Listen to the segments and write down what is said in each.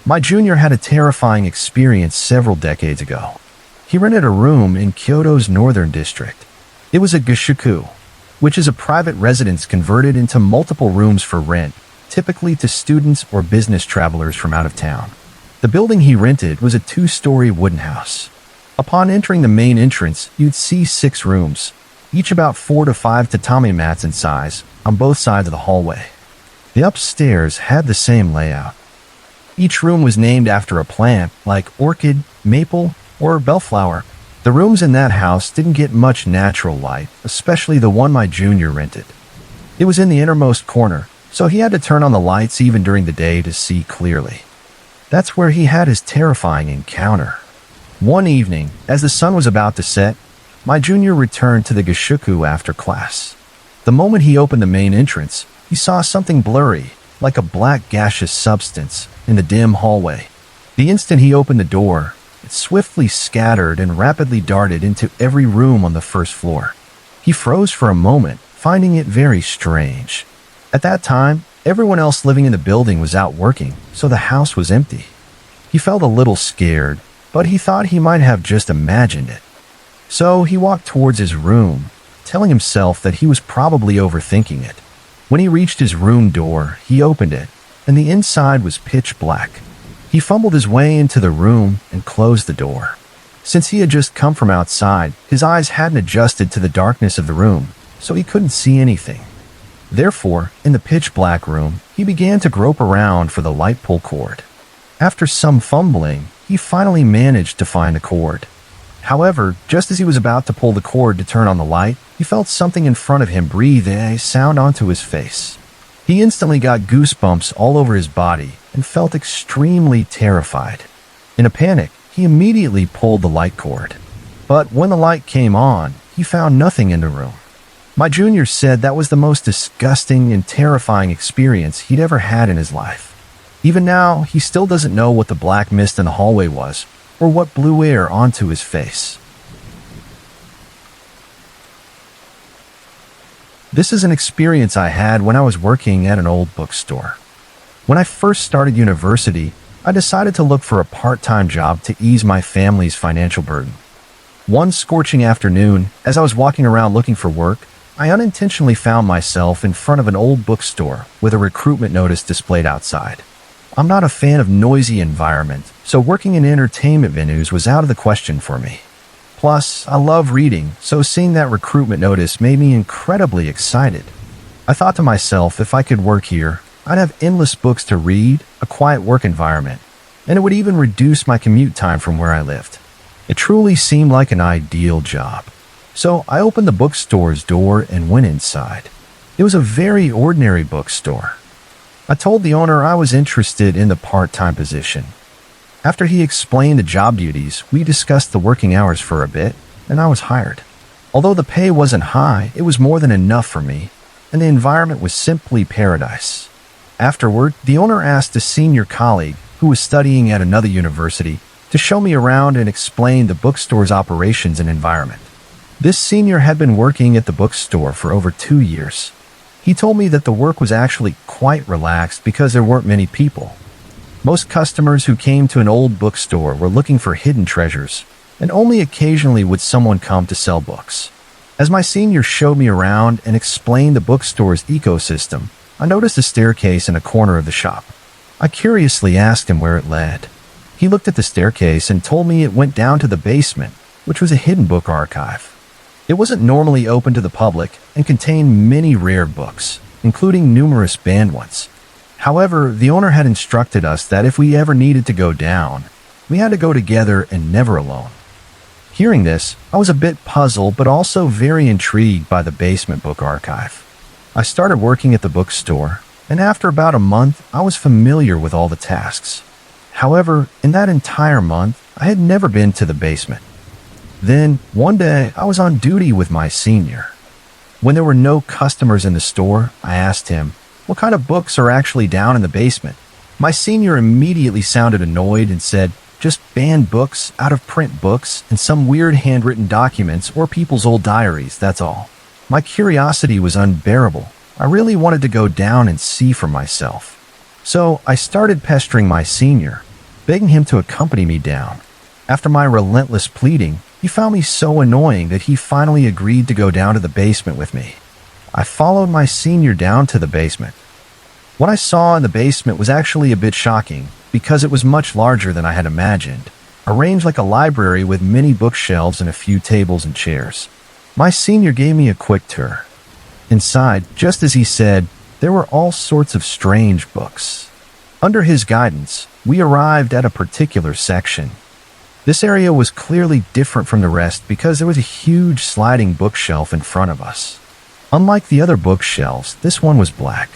My junior had a terrifying experience several decades ago. He rented a room in Kyoto's northern district. It was a gashuku, which is a private residence converted into multiple rooms for rent, typically to students or business travelers from out of town. The building he rented was a 2-story wooden house. Upon entering the main entrance, you'd see 6 rooms, each about 4 to 5 tatami mats in size, on both sides of the hallway. The upstairs had the same layout. Each room was named after a plant, like orchid, maple, or bellflower. The rooms in that house didn't get much natural light, especially the one my junior rented. It was in the innermost corner, so he had to turn on the lights even during the day to see clearly. That's where he had his terrifying encounter. One evening, as the sun was about to set, my junior returned to the gashuku after class. The moment he opened the main entrance, he saw something blurry, like a black gaseous substance, in the dim hallway. The instant he opened the door, it swiftly scattered and rapidly darted into every room on the first floor. He froze for a moment, finding it very strange. At that time, everyone else living in the building was out working, so the house was empty. He felt a little scared, but he thought he might have just imagined it. So he walked towards his room, telling himself that he was probably overthinking it. When he reached his room door, he opened it, and the inside was pitch black. He fumbled his way into the room and closed the door. Since he had just come from outside, his eyes hadn't adjusted to the darkness of the room, so he couldn't see anything. Therefore, in the pitch black room, he began to grope around for the light pull cord. After some fumbling, he finally managed to find the cord. However, just as he was about to pull the cord to turn on the light, he felt something in front of him breathe a sound onto his face. He instantly got goosebumps all over his body and felt extremely terrified. In a panic, he immediately pulled the light cord. But when the light came on, he found nothing in the room. My junior said that was the most disgusting and terrifying experience he'd ever had in his life. Even now, he still doesn't know what the black mist in the hallway was, or what blew air onto his face. This is an experience I had when I was working at an old bookstore. When I first started university, I decided to look for a part-time job to ease my family's financial burden. One scorching afternoon, as I was walking around looking for work, I unintentionally found myself in front of an old bookstore with a recruitment notice displayed outside. I'm not a fan of noisy environment, so working in entertainment venues was out of the question for me. Plus, I love reading, so seeing that recruitment notice made me incredibly excited. I thought to myself, if I could work here, I'd have endless books to read, a quiet work environment, and it would even reduce my commute time from where I lived. It truly seemed like an ideal job. So I opened the bookstore's door and went inside. It was a very ordinary bookstore. I told the owner I was interested in the part-time position. After he explained the job duties, we discussed the working hours for a bit, and I was hired. Although the pay wasn't high, it was more than enough for me, and the environment was simply paradise. Afterward, the owner asked a senior colleague, who was studying at another university, to show me around and explain the bookstore's operations and environment. This senior had been working at the bookstore for over 2 years. He told me that the work was actually quite relaxed because there weren't many people. Most customers who came to an old bookstore were looking for hidden treasures, and only occasionally would someone come to sell books. As my senior showed me around and explained the bookstore's ecosystem, I noticed a staircase in a corner of the shop. I curiously asked him where it led. He looked at the staircase and told me it went down to the basement, which was a hidden book archive. It wasn't normally open to the public and contained many rare books, including numerous banned ones. However, the owner had instructed us that if we ever needed to go down, we had to go together and never alone. Hearing this, I was a bit puzzled but also very intrigued by the basement book archive. I started working at the bookstore, and after about a month, I was familiar with all the tasks. However, in that entire month, I had never been to the basement. Then, one day, I was on duty with my senior. When there were no customers in the store, I asked him, what kind of books are actually down in the basement? My senior immediately sounded annoyed and said, just banned books, out-of-print books, and some weird handwritten documents or people's old diaries, that's all. My curiosity was unbearable. I really wanted to go down and see for myself. So I started pestering my senior, begging him to accompany me down. After my relentless pleading, he found me so annoying that he finally agreed to go down to the basement with me. I followed my senior down to the basement. What I saw in the basement was actually a bit shocking because it was much larger than I had imagined, arranged like a library with many bookshelves and a few tables and chairs. My senior gave me a quick tour. Inside, just as he said, there were all sorts of strange books. Under his guidance, we arrived at a particular section. This area was clearly different from the rest because there was a huge sliding bookshelf in front of us. Unlike the other bookshelves, this one was black.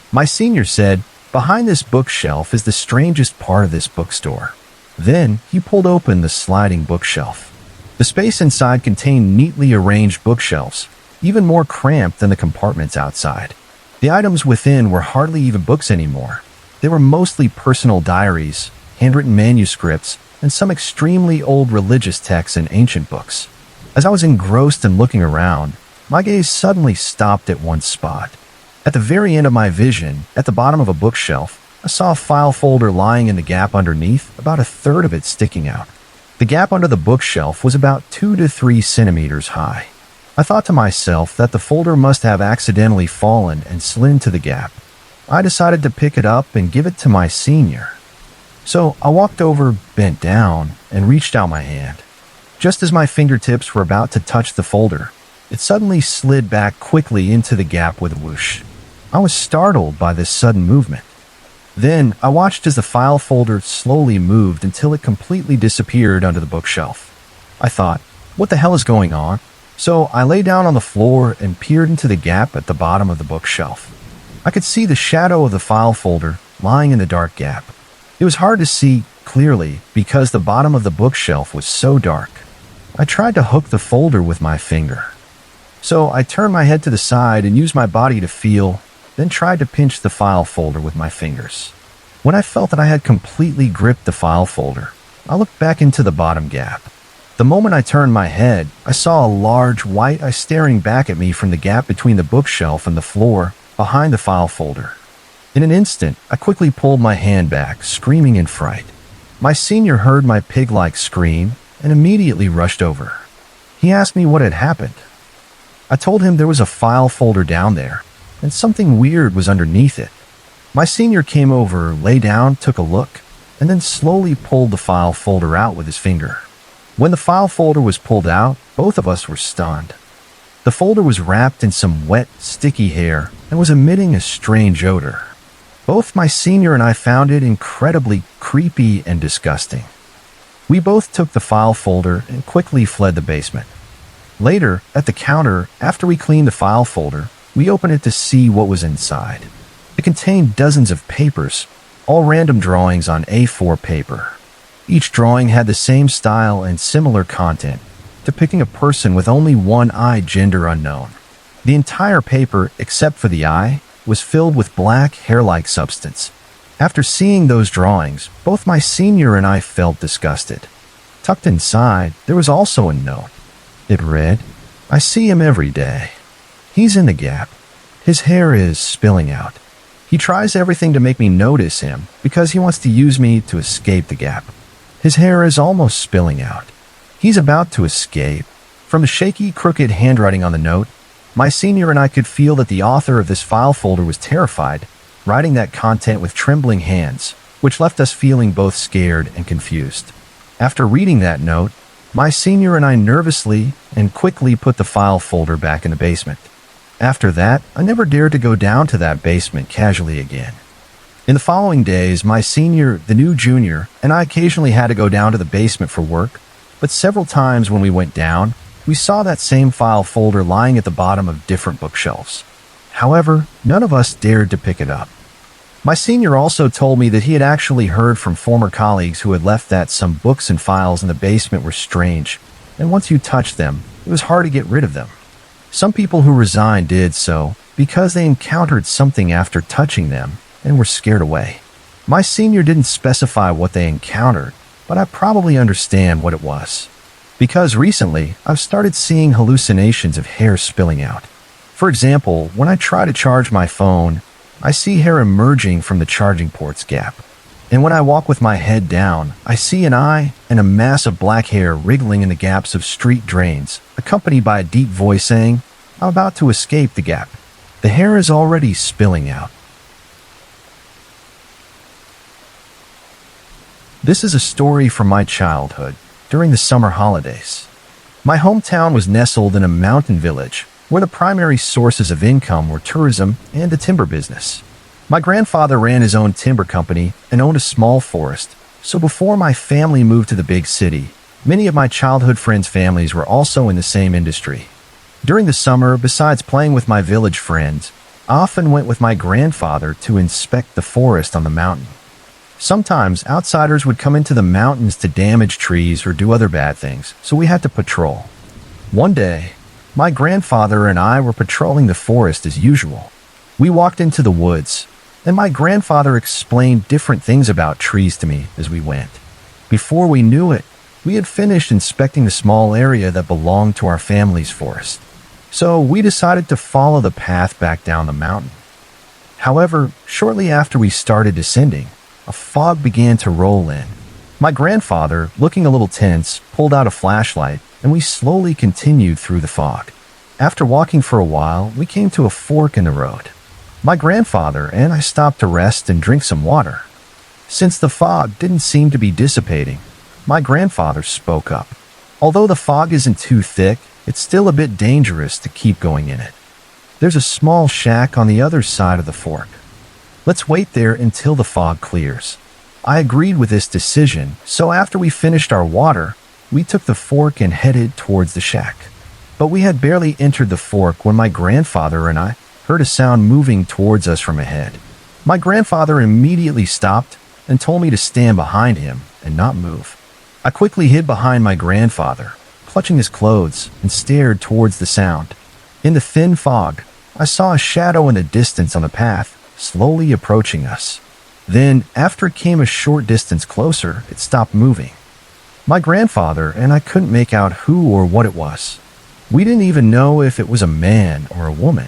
My senior said, "Behind this bookshelf is the strangest part of this bookstore." Then he pulled open the sliding bookshelf. The space inside contained neatly arranged bookshelves, even more cramped than the compartments outside. The items within were hardly even books anymore. They were mostly personal diaries, handwritten manuscripts, and some extremely old religious texts and ancient books. As I was engrossed and looking around, my gaze suddenly stopped at one spot. At the very end of my vision, at the bottom of a bookshelf, I saw a file folder lying in the gap underneath, about a third of it sticking out. The gap under the bookshelf was about 2 to 3 centimeters high. I thought to myself that the folder must have accidentally fallen and slid into the gap. I decided to pick it up and give it to my senior. So I walked over, bent down, and reached out my hand. Just as my fingertips were about to touch the folder, it suddenly slid back quickly into the gap with a whoosh. I was startled by this sudden movement. Then I watched as the file folder slowly moved until it completely disappeared under the bookshelf. I thought, what the hell is going on? So I lay down on the floor and peered into the gap at the bottom of the bookshelf. I could see the shadow of the file folder lying in the dark gap. It was hard to see clearly because the bottom of the bookshelf was so dark. I tried to hook the folder with my finger. So I turned my head to the side and used my body to feel, then tried to pinch the file folder with my fingers. When I felt that I had completely gripped the file folder, I looked back into the bottom gap. The moment I turned my head, I saw a large white eye staring back at me from the gap between the bookshelf and the floor behind the file folder. In an instant, I quickly pulled my hand back, screaming in fright. My senior heard my pig-like scream and immediately rushed over. He asked me what had happened. I told him there was a file folder down there, and something weird was underneath it. My senior came over, lay down, took a look, and then slowly pulled the file folder out with his finger. When the file folder was pulled out, both of us were stunned. The folder was wrapped in some wet, sticky hair and was emitting a strange odor. Both my senior and I found it incredibly creepy and disgusting. We both took the file folder and quickly fled the basement. Later, at the counter, after we cleaned the file folder, we opened it to see what was inside. It contained dozens of papers, all random drawings on A4 paper. Each drawing had the same style and similar content, depicting a person with only one eye, gender unknown. The entire paper, except for the eye, was filled with black hair-like substance. After seeing those drawings, both my senior and I felt disgusted. Tucked inside, there was also a note. It read, "I see him every day. He's in the gap. His hair is spilling out. He tries everything to make me notice him because he wants to use me to escape the gap. His hair is almost spilling out. He's about to escape." From the shaky, crooked handwriting on the note, my senior and I could feel that the author of this file folder was terrified, writing that content with trembling hands, which left us feeling both scared and confused. After reading that note, my senior and I nervously and quickly put the file folder back in the basement. After that, I never dared to go down to that basement casually again. In the following days, my senior, the new junior, and I occasionally had to go down to the basement for work, but several times when we went down, we saw that same file folder lying at the bottom of different bookshelves. However, none of us dared to pick it up. My senior also told me that he had actually heard from former colleagues who had left that some books and files in the basement were strange, and once you touched them, it was hard to get rid of them. Some people who resigned did so because they encountered something after touching them and were scared away. My senior didn't specify what they encountered, but I probably understand what it was. Because recently, I've started seeing hallucinations of hair spilling out. For example, when I try to charge my phone, I see hair emerging from the charging port's gap. And when I walk with my head down, I see an eye and a mass of black hair wriggling in the gaps of street drains, accompanied by a deep voice saying, "I'm about to escape the gap." The hair is already spilling out. This is a story from my childhood, during the summer holidays. My hometown was nestled in a mountain village, where the primary sources of income were tourism and the timber business. My grandfather ran his own timber company and owned a small forest, so before my family moved to the big city, many of my childhood friends' families were also in the same industry. During the summer, besides playing with my village friends, I often went with my grandfather to inspect the forest on the mountain. Sometimes outsiders would come into the mountains to damage trees or do other bad things, so we had to patrol. One day, my grandfather and I were patrolling the forest as usual. We walked into the woods, and my grandfather explained different things about trees to me as we went. Before we knew it, we had finished inspecting the small area that belonged to our family's forest. So we decided to follow the path back down the mountain. However, shortly after we started descending, a fog began to roll in. My grandfather, looking a little tense, pulled out a flashlight, and we slowly continued through the fog. After walking for a while, we came to a fork in the road. My grandfather and I stopped to rest and drink some water. Since the fog didn't seem to be dissipating, my grandfather spoke up. "Although the fog isn't too thick, it's still a bit dangerous to keep going in it. There's a small shack on the other side of the fork. Let's wait there until the fog clears." I agreed with this decision, so after we finished our water, we took the fork and headed towards the shack. But we had barely entered the fork when my grandfather and I heard a sound moving towards us from ahead. My grandfather immediately stopped and told me to stand behind him and not move. I quickly hid behind my grandfather, clutching his clothes, and stared towards the sound. In the thin fog, I saw a shadow in the distance on the path, slowly approaching us. Then, after it came a short distance closer, it stopped moving. My grandfather and I couldn't make out who or what it was. We didn't even know if it was a man or a woman.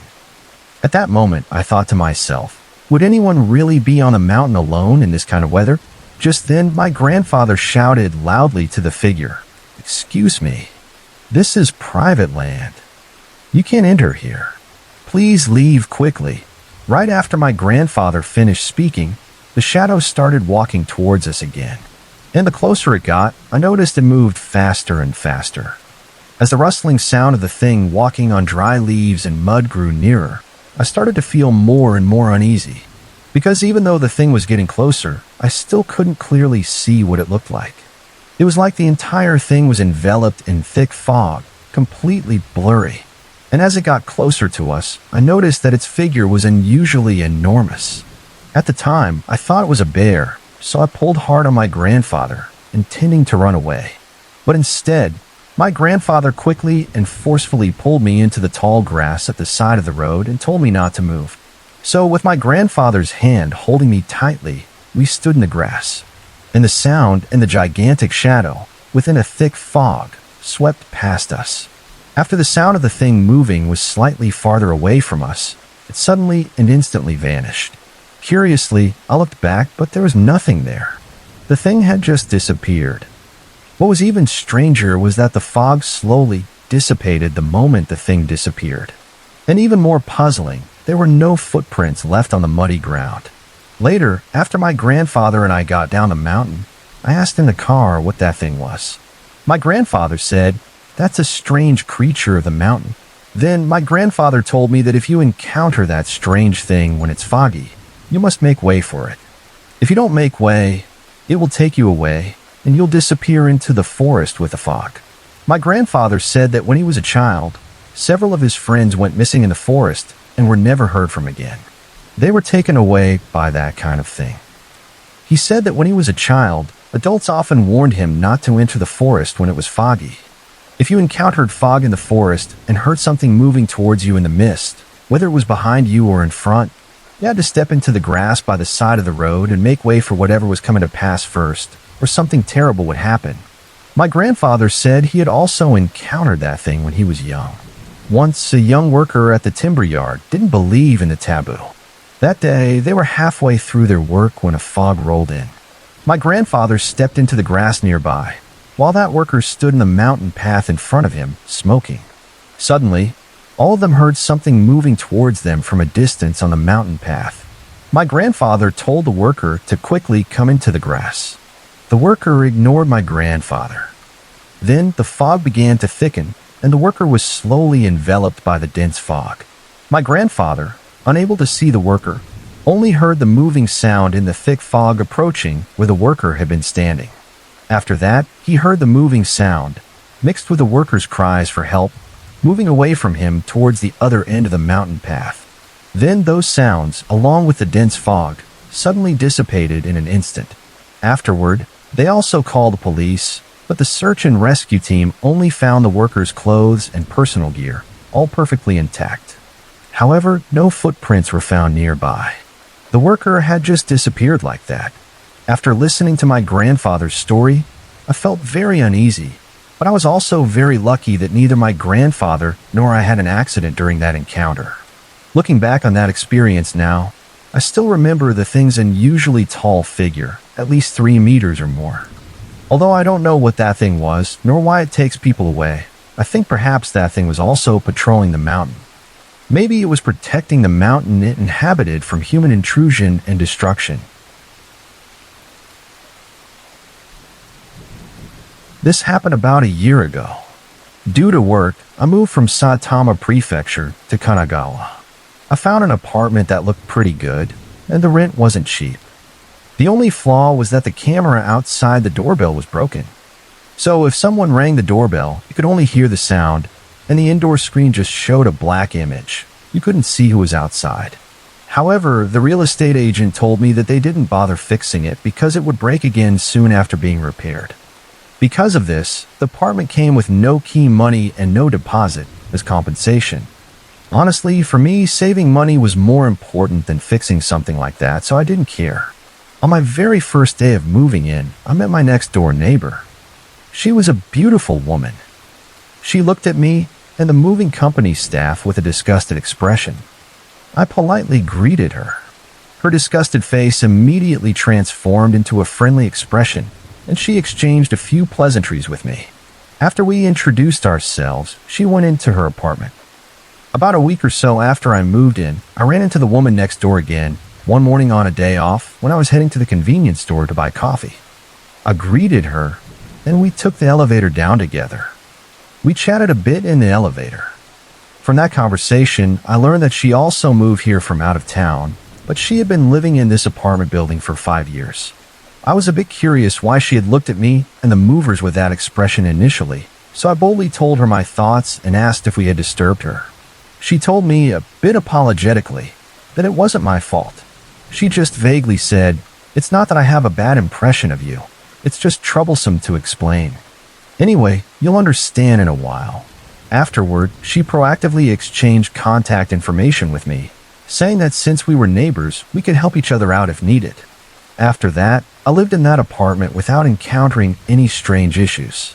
At that moment, I thought to myself, would anyone really be on a mountain alone in this kind of weather? Just then, my grandfather shouted loudly to the figure, "Excuse me, this is private land. You can't enter here. Please leave quickly." Right after my grandfather finished speaking, the shadow started walking towards us again. And the closer it got, I noticed it moved faster and faster. As the rustling sound of the thing walking on dry leaves and mud grew nearer, I started to feel more and more uneasy. Because even though the thing was getting closer, I still couldn't clearly see what it looked like. It was like the entire thing was enveloped in thick fog, completely blurry. And as it got closer to us, I noticed that its figure was unusually enormous. At the time, I thought it was a bear, so I pulled hard on my grandfather, intending to run away. But instead, my grandfather quickly and forcefully pulled me into the tall grass at the side of the road and told me not to move. So with my grandfather's hand holding me tightly, we stood in the grass. And the sound and the gigantic shadow, within a thick fog, swept past us. After the sound of the thing moving was slightly farther away from us, it suddenly and instantly vanished. Curiously, I looked back, but there was nothing there. The thing had just disappeared. What was even stranger was that the fog slowly dissipated the moment the thing disappeared. And even more puzzling, there were no footprints left on the muddy ground. Later, after my grandfather and I got down the mountain, I asked in the car what that thing was. My grandfather said, "That's a strange creature of the mountain." Then my grandfather told me that if you encounter that strange thing when it's foggy, you must make way for it. If you don't make way, it will take you away, and you'll disappear into the forest with the fog. My grandfather said that when he was a child, several of his friends went missing in the forest and were never heard from again. They were taken away by that kind of thing. He said that when he was a child, adults often warned him not to enter the forest when it was foggy. If you encountered fog in the forest and heard something moving towards you in the mist, whether it was behind you or in front, you had to step into the grass by the side of the road and make way for whatever was coming to pass first, or something terrible would happen. My grandfather said he had also encountered that thing when he was young. Once, a young worker at the timber yard didn't believe in the taboo. That day, they were halfway through their work when a fog rolled in. My grandfather stepped into the grass nearby, while that worker stood in the mountain path in front of him, smoking. Suddenly, all of them heard something moving towards them from a distance on the mountain path. My grandfather told the worker to quickly come into the grass. The worker ignored my grandfather. Then the fog began to thicken, and the worker was slowly enveloped by the dense fog. My grandfather, unable to see the worker, only heard the moving sound in the thick fog approaching where the worker had been standing. After that, he heard the moving sound, mixed with the worker's cries for help, moving away from him towards the other end of the mountain path. Then those sounds, along with the dense fog, suddenly dissipated in an instant. Afterward, they also called the police, but the search and rescue team only found the worker's clothes and personal gear, all perfectly intact. However, no footprints were found nearby. The worker had just disappeared like that. After listening to my grandfather's story, I felt very uneasy, but I was also very lucky that neither my grandfather nor I had an accident during that encounter. Looking back on that experience now, I still remember the thing's unusually tall figure, at least 3 meters or more. Although I don't know what that thing was, nor why it takes people away, I think perhaps that thing was also patrolling the mountain. Maybe it was protecting the mountain it inhabited from human intrusion and destruction. This happened about a year ago. Due to work, I moved from Saitama Prefecture to Kanagawa. I found an apartment that looked pretty good, and the rent wasn't cheap. The only flaw was that the camera outside the doorbell was broken. So if someone rang the doorbell, you could only hear the sound, and the indoor screen just showed a black image. You couldn't see who was outside. However, the real estate agent told me that they didn't bother fixing it because it would break again soon after being repaired. Because of this, the apartment came with no key money and no deposit as compensation. Honestly, for me, saving money was more important than fixing something like that, so I didn't care. On my very first day of moving in, I met my next-door neighbor. She was a beautiful woman. She looked at me and the moving company staff with a disgusted expression. I politely greeted her. Her disgusted face immediately transformed into a friendly expression, and she exchanged a few pleasantries with me. After we introduced ourselves, she went into her apartment. About a week or so after I moved in, I ran into the woman next door again, one morning on a day off when I was heading to the convenience store to buy coffee. I greeted her, and we took the elevator down together. We chatted a bit in the elevator. From that conversation, I learned that she also moved here from out of town, but she had been living in this apartment building for 5 years. I was a bit curious why she had looked at me and the movers with that expression initially, so I boldly told her my thoughts and asked if we had disturbed her. She told me, a bit apologetically, that it wasn't my fault. She just vaguely said, "It's not that I have a bad impression of you. It's just troublesome to explain. Anyway, you'll understand in a while." Afterward, she proactively exchanged contact information with me, saying that since we were neighbors, we could help each other out if needed. After that, I lived in that apartment without encountering any strange issues.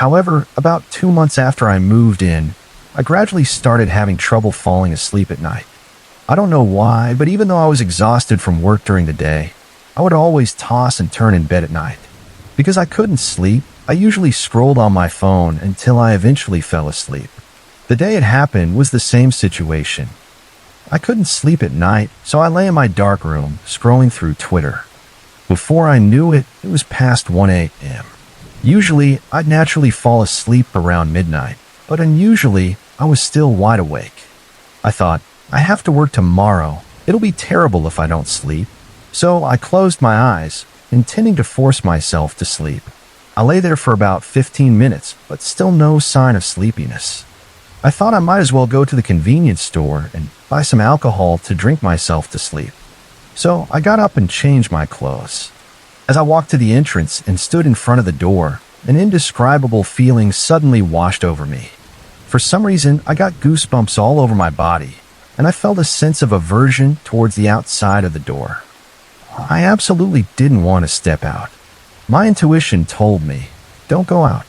However, about 2 months after I moved in, I gradually started having trouble falling asleep at night. I don't know why, but even though I was exhausted from work during the day, I would always toss and turn in bed at night. Because I couldn't sleep, I usually scrolled on my phone until I eventually fell asleep. The day it happened was the same situation. I couldn't sleep at night, so I lay in my dark room, scrolling through Twitter. Before I knew it, it was past 1 a.m. Usually, I'd naturally fall asleep around midnight, but unusually, I was still wide awake. I thought, I have to work tomorrow. It'll be terrible if I don't sleep. So I closed my eyes, intending to force myself to sleep. I lay there for about 15 minutes, but still no sign of sleepiness. I thought I might as well go to the convenience store and buy some alcohol to drink myself to sleep. So I got up and changed my clothes. As I walked to the entrance and stood in front of the door, an indescribable feeling suddenly washed over me. For some reason, I got goosebumps all over my body, and I felt a sense of aversion towards the outside of the door. I absolutely didn't want to step out. My intuition told me, don't go out.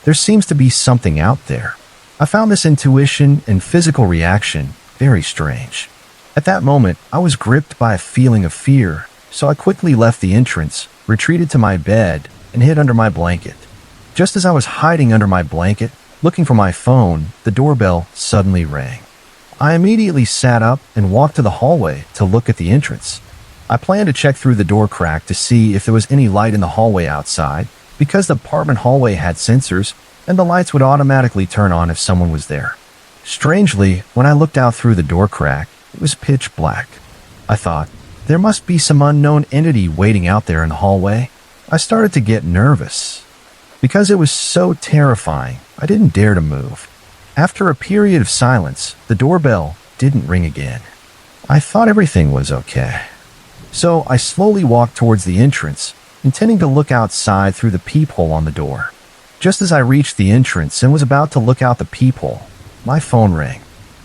There seems to be something out there. I found this intuition and physical reaction very strange. At that moment, I was gripped by a feeling of fear, So I quickly left the entrance, retreated to my bed, and hid under my blanket. Just as I was hiding under my blanket, looking for my phone, the doorbell suddenly rang. I immediately sat up and walked to the hallway to look at the entrance. I planned to check through the door crack to see if there was any light in the hallway outside, because the apartment hallway had sensors, and the lights would automatically turn on if someone was there. Strangely, when I looked out through the door crack, it was pitch black. I thought, there must be some unknown entity waiting out there in the hallway. I started to get nervous. Because it was so terrifying, I didn't dare to move. After a period of silence, the doorbell didn't ring again. I thought everything was okay. So I slowly walked towards the entrance, intending to look outside through the peephole on the door. Just as I reached the entrance and was about to look out the peephole, my phone rang.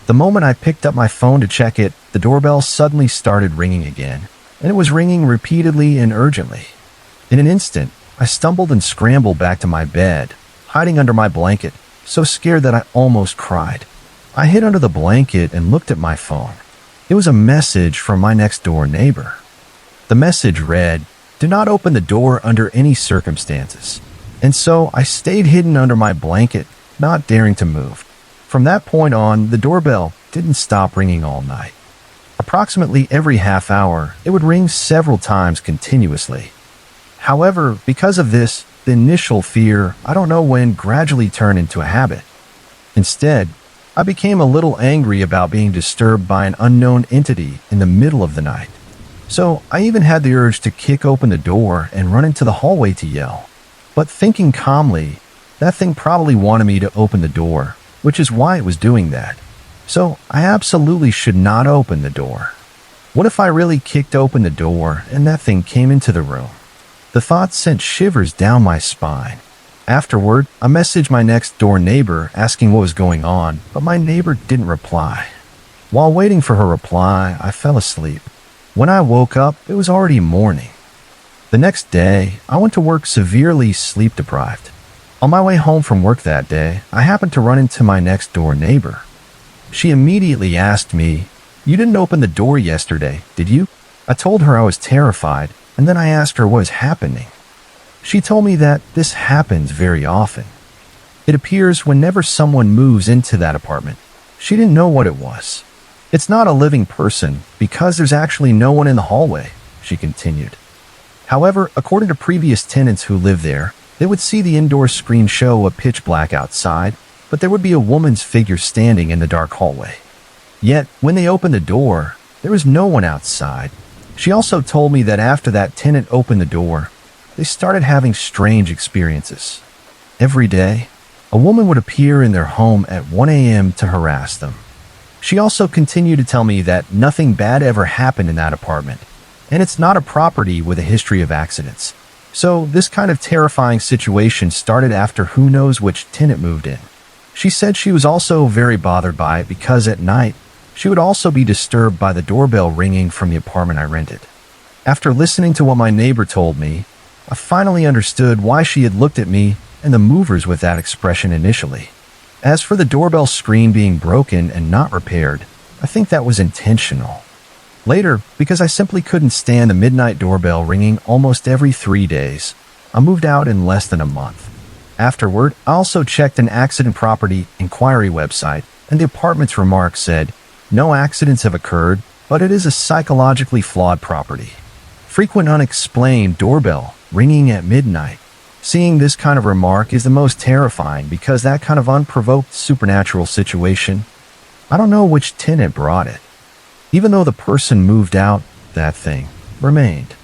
The moment I picked up my phone to check it, the doorbell suddenly started ringing again, and it was ringing repeatedly and urgently. In an instant, I stumbled and scrambled back to my bed, hiding under my blanket, so scared that I almost cried. I hid under the blanket and looked at my phone. It was a message from my next-door neighbor. The message read, "Do not open the door under any circumstances." And so I stayed hidden under my blanket, not daring to move. From that point on, the doorbell didn't stop ringing all night. Approximately every half hour, it would ring several times continuously. However, because of this, the initial fear, I don't know when, gradually turned into a habit. Instead, I became a little angry about being disturbed by an unknown entity in the middle of the night. So I even had the urge to kick open the door and run into the hallway to yell. But thinking calmly, that thing probably wanted me to open the door, which is why it was doing that. So I absolutely should not open the door. What if I really kicked open the door and that thing came into the room? The thought sent shivers down my spine. Afterward, I messaged my next-door neighbor asking what was going on, but my neighbor didn't reply. While waiting for her reply, I fell asleep. When I woke up, it was already morning. The next day, I went to work severely sleep-deprived. On my way home from work that day, I happened to run into my next-door neighbor. She immediately asked me, "You didn't open the door yesterday, did you?" I told her I was terrified, and then I asked her what was happening. She told me that this happens very often. It appears whenever someone moves into that apartment. She didn't know what it was. "It's not a living person because there's actually no one in the hallway," she continued. However, according to previous tenants who lived there, they would see the indoor screen show a pitch black outside, but there would be a woman's figure standing in the dark hallway. Yet, when they opened the door, there was no one outside. She also told me that after that tenant opened the door, they started having strange experiences. Every day, a woman would appear in their home at 1 a.m. to harass them. She also continued to tell me that nothing bad ever happened in that apartment, and it's not a property with a history of accidents. So this kind of terrifying situation started after who knows which tenant moved in. She said she was also very bothered by it because at night, she would also be disturbed by the doorbell ringing from the apartment I rented. After listening to what my neighbor told me, I finally understood why she had looked at me and the movers with that expression initially. As for the doorbell screen being broken and not repaired, I think that was intentional. Later, because I simply couldn't stand the midnight doorbell ringing almost every 3 days, I moved out in less than a month. Afterward, I also checked an accident property inquiry website, and the apartment's remark said, "No accidents have occurred, but it is a psychologically flawed property." Frequent unexplained doorbell ringing at midnight. Seeing this kind of remark is the most terrifying because that kind of unprovoked supernatural situation, I don't know which tenant brought it. Even though the person moved out, that thing remained.